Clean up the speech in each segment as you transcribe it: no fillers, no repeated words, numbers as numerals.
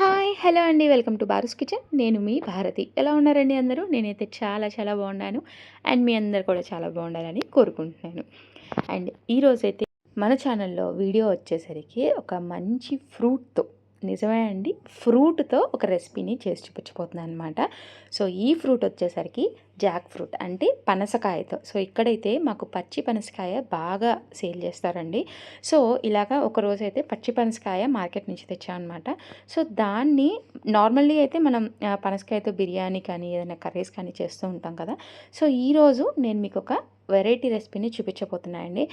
Hi! Hello అండి. Welcome to Baru's kitchen. నేను మీ భారతి. ఎలా ఉన్నారండి అందరూ? నేనైతే చాలా చాలా బాగున్నాను. అండ్ మీ అందరూ కూడా చాలా బాగుండాలని కోరుకుంటున్నాను. అండ్ ఈరోజైతే మన ఛానల్‌లో వీడియో వచ్చేసరికి ఒక మంచి ఫ్రూట్‌తో, నిజమే అండి, ఫ్రూట్‌తో ఒక రెసిపీని చేసి చూపించబోతున్నాననమాట. సో ఈ ఫ్రూట్ వచ్చేసరికి జాక్ ఫ్రూట్, అంటే పనసకాయతో. సో ఇక్కడైతే మాకు పచ్చి పనసకాయ బాగా సేల్ చేస్తారండి. సో ఇలాగా ఒకరోజైతే పచ్చి పనసకాయ మార్కెట్ నుంచి తెచ్చామనమాట. సో దాన్ని నార్మల్లీ అయితే మనం పనసకాయతో బిర్యానీ కానీ ఏదైనా కర్రీస్ కానీ చేస్తూ ఉంటాం కదా. సో ఈరోజు నేను మీకు ఒక వెరైటీ రెసిపీని చూపించబోతున్నానండి.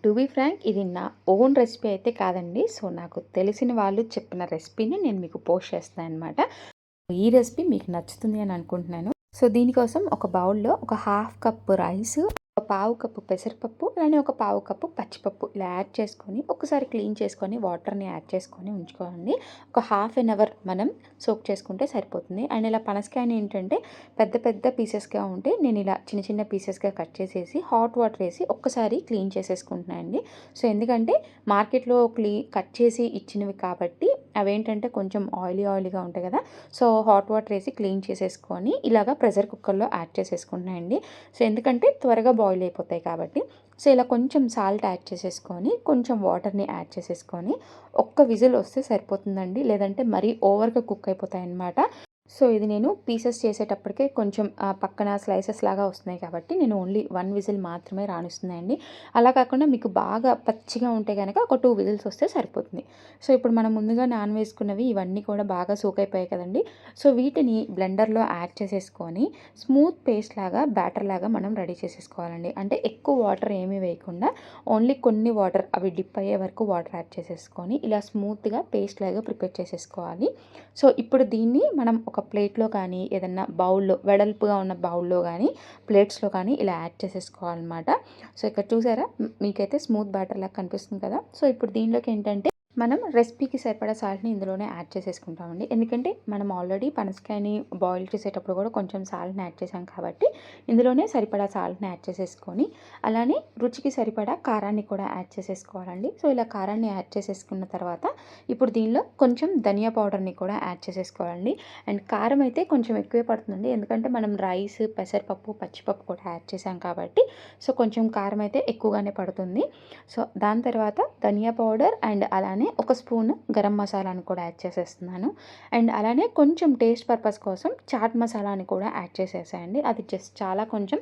టు బీ ఫ్రాంక్, ఇది నా ఓన్ రెసిపీ అయితే కాదండి. సో నాకు తెలిసిన వాళ్ళు చెప్పిన రెసిపీని నేను మీకు పోస్ట్ చేస్తాను అనమాట. ఈ రెసిపీ మీకు నచ్చుతుంది అని అనుకుంటున్నాను. సో దీనికోసం ఒక బౌల్లో ఒక హాఫ్ కప్ రైస్, ఒక పావు కప్పు పెసరపప్పు, అలానే ఒక పావు కప్పు పచ్చిపప్పు ఇలా యాడ్ చేసుకొని ఒకసారి క్లీన్ చేసుకొని వాటర్ని యాడ్ చేసుకొని ఉంచుకోండి. ఒక హాఫ్ అన్ అవర్ మనం సోక్ చేసుకుంటే సరిపోతుంది. అండ్ ఇలా పనసకాయని ఏంటంటే పెద్ద పెద్ద పీసెస్గా ఉంటే నేను ఇలా చిన్న చిన్న పీసెస్గా కట్ చేసేసి హాట్ వాటర్ వేసి ఒక్కసారి క్లీన్ చేసేసుకుంటున్నాను అండి. సో ఎందుకంటే మార్కెట్లో కట్ చేసి ఇచ్చినవి కాబట్టి అవేంటంటే కొంచెం ఆయిలీగా ఉంటాయి కదా. సో హాట్ వాటర్ వేసి క్లీన్ చేసేసుకొని ఇలాగా ప్రెషర్ కుక్కర్లో యాడ్ చేసేసుకుంటున్నాయండి. సో ఎందుకంటే త్వరగా బాయిల్ అయిపోతాయి కాబట్టి. సో ఇలా కొంచెం సాల్ట్ యాడ్ చేసేసుకొని కొంచెం వాటర్ని యాడ్ చేసేసుకొని ఒక్క విజిల్ వస్తే సరిపోతుందండి. లేదంటే మరీ ఓవర్గా కుక్ అయిపోతాయి అన్నమాట. సో ఇది నేను పీసెస్ చేసేటప్పటికే కొంచెం పక్కన స్లైసెస్ లాగా వస్తున్నాయి కాబట్టి నేను ఓన్లీ 1 విజిల్ మాత్రమే రాణిస్తున్నాయండి. అలా కాకుండా మీకు బాగా పచ్చిగా ఉంటే కనుక ఒక 2 విజిల్స్ వస్తే సరిపోతుంది. సో ఇప్పుడు మనం ముందుగా నానవేసుకున్నవి ఇవన్నీ కూడా బాగా సోక్ అయిపోయాయి కదండి. సో వీటిని బ్లెండర్లో యాడ్ చేసేసుకొని స్మూత్ పేస్ట్ లాగా, బ్యాటర్ లాగా మనం రెడీ చేసేసుకోవాలండి. అంటే ఎక్కువ వాటర్ ఏమీ వేయకుండా ఓన్లీ కొన్ని వాటర్, అవి డిప్ అయ్యే వరకు వాటర్ యాడ్ చేసేసుకొని ఇలా స్మూత్గా పేస్ట్ లాగా ప్రిపేర్ చేసేసుకోవాలి. సో ఇప్పుడు దీన్ని మనం ఒక ప్లేట్లో కానీ ఏదన్నా బౌల్లో, వెడల్పుగా ఉన్న బౌల్లో కానీ ప్లేట్స్లో కానీ ఇలా యాడ్ చేసేసుకోవాలన్నమాట. సో ఇక్కడ చూసారా, మీకైతే స్మూత్ బ్యాటర్ లాగా కనిపిస్తుంది కదా. సో ఇప్పుడు దీనిలోకి ఏంటంటే మనం రెసిపీకి సరిపడా సాల్ట్ని ఇందులోనే యాడ్ చేసేసుకుంటామండి. ఎందుకంటే మనం ఆల్రెడీ పనసకాయని బాయిల్ చేసేటప్పుడు కూడా కొంచెం సాల్ట్ని యాడ్ చేసాం కాబట్టి ఇందులోనే సరిపడా సాల్ట్ని యాడ్ చేసేసుకొని అలానే రుచికి సరిపడా కారాన్ని కూడా యాడ్ చేసేసుకోవాలండి. సో ఇలా కారాన్ని యాడ్ చేసేసుకున్న తర్వాత ఇప్పుడు దీనిలో కొంచెం ధనియా పౌడర్ని కూడా యాడ్ చేసేసుకోవాలండి. అండ్ కారం అయితే కొంచెం ఎక్కువే పడుతుందండి, ఎందుకంటే మనం రైస్, పెసరపప్పు, పచ్చిపప్పు కూడా యాడ్ చేసాం కాబట్టి. సో కొంచెం కారం అయితే ఎక్కువగానే పడుతుంది. సో దాని తర్వాత ధనియా పౌడర్ అండ్ అలానే ఒక స్పూన్ గరం మసాలాని కూడా యాడ్ చేసేస్తున్నాను. అండ్ అలానే కొంచెం టేస్ట్ పర్పస్ కోసం చాట్ మసాలాని కూడా యాడ్ చేసేసాయండి. అది జస్ట్ చాలా కొంచెం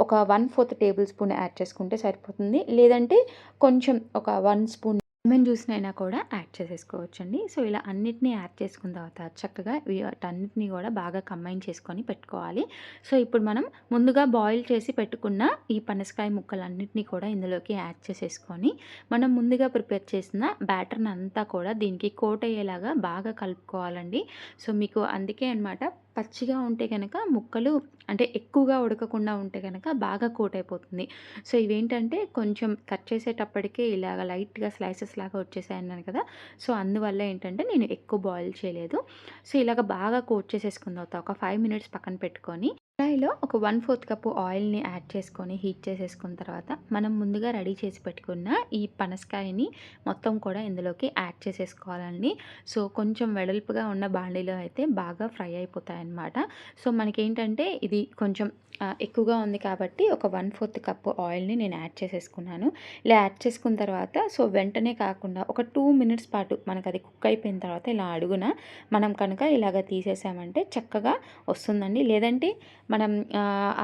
ఒక 1/4 టేబుల్ స్పూన్ యాడ్ చేసుకుంటే సరిపోతుంది. లేదంటే కొంచెం ఒక 1 స్పూన్ లెమన్ జ్యూస్నైనా కూడా యాడ్ చేసేసుకోవచ్చండి. సో ఇలా అన్నిటినీ యాడ్ చేసుకున్న తర్వాత చక్కగా వీటన్నిటిని కూడా బాగా కంబైన్ చేసుకొని పెట్టుకోవాలి. సో ఇప్పుడు మనం ముందుగా బాయిల్ చేసి పెట్టుకున్న ఈ పనసకాయ ముక్కలన్నిటినీ కూడా ఇందులోకి యాడ్ చేసేసుకొని మనం ముందుగా ప్రిపేర్ చేసిన బ్యాటర్ని అంతా కూడా దీనికి కోట్ అయ్యేలాగా బాగా కలుపుకోవాలండి. సో మీకు అందుకే అనమాట, పచ్చిగా ఉంటే కనుక ముక్కలు అంటే ఎక్కువగా ఉడకకుండా ఉంటే కనుక బాగా కోట్ అయిపోతుంది. సో ఇవేంటంటే కొంచెం కట్ చేసేటప్పటికే ఇలాగ లైట్గా స్లైసెస్ లాగా వచ్చేసాయి అన్నాను కదా. సో అందువల్ల ఏంటంటే నేను ఎక్కువ బాయిల్ చేయలేదు. సో ఇలాగ బాగా కోట్ చేసేసుకున్న తర్వాత ఒక 5 మినిట్స్ పక్కన పెట్టుకొని కడాయిలో ఒక 1/4 కప్పు ఆయిల్ని యాడ్ చేసుకొని హీట్ చేసేసుకున్న తర్వాత మనం ముందుగా రెడీ చేసి పెట్టుకున్న ఈ పనసకాయని మొత్తం కూడా ఇందులోకి యాడ్ చేసేసుకోవాలండి. సో కొంచెం వెడల్పుగా ఉన్న బాండీలో అయితే బాగా ఫ్రై అయిపోతాయి అన్నమాట. సో మనకేంటంటే ఇది కొంచెం ఎక్కువగా ఉంది కాబట్టి ఒక 1/4 కప్పు ఆయిల్ని నేను యాడ్ చేసేసుకున్నాను. ఇలా యాడ్ చేసుకున్న తర్వాత సో వెంటనే కాకుండా ఒక 2 మినిట్స్ పాటు మనకు అది కుక్ అయిపోయిన తర్వాత ఇలా అడుగున మనం కనుక ఇలాగ తీసేసామంటే చక్కగా వస్తుందండి. లేదంటే మనం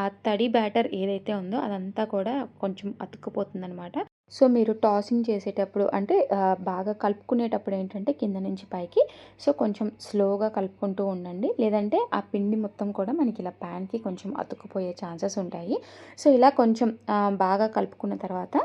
ఆ తడి బ్యాటర్ ఏదైతే ఉందో అదంతా కూడా కొంచెం అతుక్కుపోతుందనమాట. సో మీరు టాసింగ్ చేసేటప్పుడు అంటే బాగా కలుపుకునేటప్పుడు ఏంటంటే కింద నుంచి పైకి సో కొంచెం స్లోగా కలుపుకుంటూ ఉండండి. లేదంటే ఆ పిండి మొత్తం కూడా మనకి ఇలా ప్యాన్కి కొంచెం అతుక్కుపోయే ఛాన్సెస్ ఉంటాయి. సో ఇలా కొంచెం బాగా కలుపుకున్న తర్వాత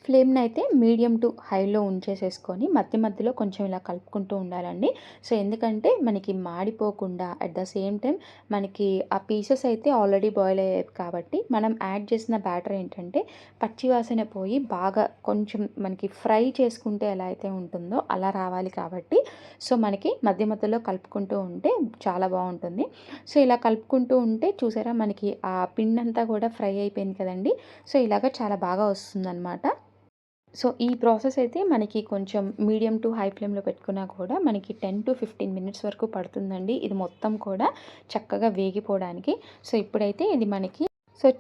ఫ్లేమ్ని అయితే మీడియం టు హైలో ఉంచేసేసుకొని మధ్య మధ్యలో కొంచెం ఇలా కలుపుకుంటూ ఉండాలండి. సో ఎందుకంటే మనకి మాడిపోకుండా అట్ ద సేమ్ టైం మనకి ఆ పీసెస్ అయితే ఆల్రెడీ బాయిల్ అయ్యాయి కాబట్టి మనం యాడ్ చేసిన బ్యాటర్ ఏంటంటే పచ్చివాసన పోయి బాగా కొంచెం మనకి ఫ్రై చేసుకుంటే ఎలా అయితే ఉంటుందో అలా రావాలి కాబట్టి సో మనకి మధ్య మధ్యలో కలుపుకుంటూ ఉంటే చాలా బాగుంటుంది. సో ఇలా కలుపుకుంటూ ఉంటే చూసారా, మనకి ఆ పిండి అంతా కూడా ఫ్రై అయిపోయింది కదండి. సో ఇలాగ చాలా బాగా వస్తుందన్నమాట. సో, ఈ ప్రాసెస్ అయితే మనకి కొంచెం మీడియం టు హై ఫ్లేమ్‌లో పెట్టుకున్నా కూడా మనకి 10-15 మినిట్స్ వరకు పడుతుందండి. ఇది మొత్తం కూడా చక్కగా వేగిపోవడానికి. సో, ఇప్పుడైతే ఇది మనకి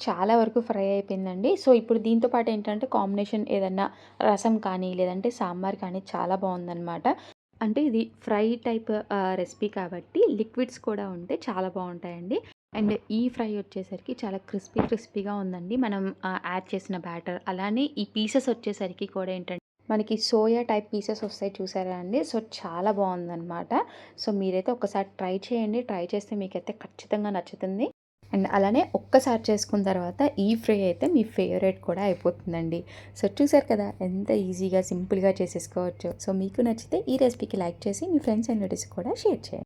చాలా వరకు ఫ్రై అయిపోయిందండి. సో, ఇప్పుడు దీంతో పాటు ఏంటంటే కాంబినేషన్ ఏదన్నా రసం కానీ, లేదంటే సాంబార్ కానీ చాలా బావుందనమాట. అంటే ఇది ఫ్రై టైప్ రెసిపీ కాబట్టి లిక్విడ్స్ కూడా ఉంటే చాలా బావుంటాయండి. అండ్ ఈ ఫ్రై వచ్చేసరికి చాలా క్రిస్పీగా ఉందండి. మనం యాడ్ చేసిన బ్యాటర్. అలానే ఈ పీసెస్ వచ్చేసరికి కూడా ఏంటంటే మనకి సోయా టైప్ పీసెస్ వస్తాయి చూసారా అండి. సో, చాలా బావుందనమాట. సో, మీరైతే ఒక్కసారి ట్రై చేయండి. ట్రై చేస్తే మీకైతే ఖచ్చితంగా నచ్చుతుంది. అండ్ అలానే ఒక్కసారి చేసుకున్న తర్వాత ఈ ఫ్రై అయితే మీ ఫేవరెట్ కూడా అయిపోతుందండి. సో, చూసారు కదా ఎంత ఈజీగా, సింపుల్‌గా చేసేసుకోవచ్చో. సో, మీకు నచ్చితే ఈ రెసిపీకి లైక్ చేసి మీ ఫ్రెండ్స్ అండ్ రిలేటివ్స్‌కి కూడా షేర్ చేయండి.